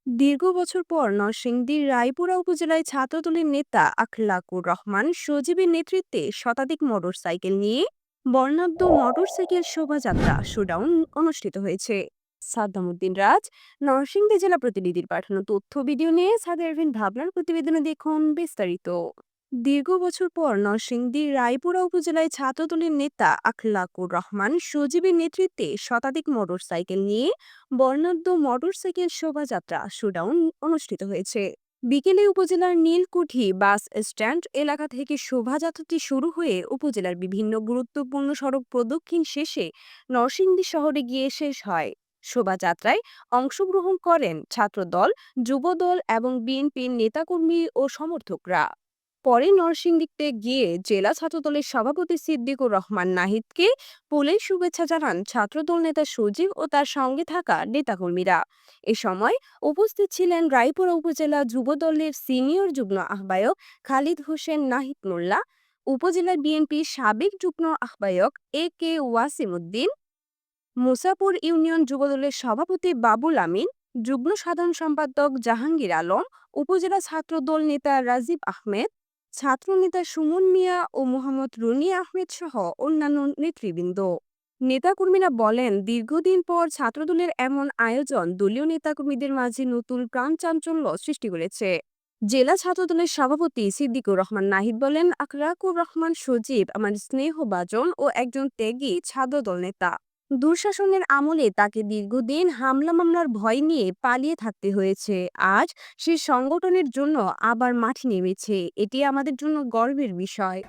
দীর্ঘ বছর পর নরসিংদীর রায়পুরা উপজেলায় ছাত্রদলের নেতা আখলাকুর রহমান সজীবের নেতৃত্বে শতাধিক মোটরসাইকেল নিয়ে বর্ণাঢ্য মোটরসাইকেল শোভাযাত্রা শোডাউন অনুষ্ঠিত হয়েছে। সাদ্দামউদ্দিন রাজ, নরসিংদী জেলা প্রতিনিধির পাঠানো তথ্য ভিডিও নিয়ে সাদের ভাবনার প্রতিবেদনে দেখুন বিস্তারিত। দীর্ঘ বছর পর নরসিংদীর রায়পুরা উপজেলায় ছাত্রদলের নেতা আখলাকুর রহমান সজীবের নেতৃত্বে শতাধিক মোটরসাইকেল নিয়ে বর্ণাঢ্য মোটরসাইকেল শোভাযাত্রা শোডাউন অনুষ্ঠিত হয়েছে। বিকেলে উপজেলার নীলকুঠি বাস স্ট্যান্ড এলাকা থেকে শোভাযাত্রাটি শুরু হয়ে উপজেলার বিভিন্ন গুরুত্বপূর্ণ সড়ক প্রদক্ষিণ শেষে নরসিংদী শহরে গিয়ে শেষ হয়। শোভাযাত্রায় অংশগ্রহণ করেন ছাত্রদল, যুবদল এবং বিএনপির নেতাকর্মী ও সমর্থকরা। পরে নরসিংদীতে গিয়ে জেলা ছাত্রদলের সভাপতি সিদ্দিকুর রহমান নাহিদকে ফুলের শুভেচ্ছা জানান ছাত্রদল নেতা সজীব ও তার সঙ্গে থাকা নেতাকর্মীরা। এ সময় উপস্থিত ছিলেন রায়পুরা উপজেলা যুবদলের সিনিয়র যুগ্ম আহ্বায়ক খালিদ হোসেন নাহিদ মোল্লা, উপজেলা বিএনপির সাবেক যুগ্ম আহ্বায়ক কে ওয়াসিম উদ্দিন, মুসাপুর ইউনিয়ন যুবদলের সভাপতি বাবুল আমিন, যুগ্ম সাধারণ সম্পাদক জাহাঙ্গীর আলম, উপজেলা ছাত্রদল নেতা রাজীব আহমেদ, ছাত্রনেতা সুমন মিয়া ও মোহাম্মদ রুনি আহমেদ সহ অন্যান্য নেতৃবৃন্দ। নেতাকর্মীরা বলেন, দীর্ঘদিন পর ছাত্রদলের এমন আয়োজন দলীয় নেতাকর্মীদের মাঝে নতুন প্রাণ চাঞ্চল্য সৃষ্টি করেছে। জেলা ছাত্রদলের সভাপতি সিদ্দিকুর রহমান নাহিদ বলেন, আখলাকুর রহমান সজীব আমার স্নেহভাজন ও একজন ত্যাগী ছাত্রদল নেতা। দুঃশাসনের আমলে তাকে দীর্ঘদিন হামলা মামলার ভয় নিয়ে পালিয়ে থাকতে হয়েছে। আজ সে সংগঠনের জন্য আবার মাঠে নেমেছে, এটি আমাদের জন্য গর্বের বিষয়।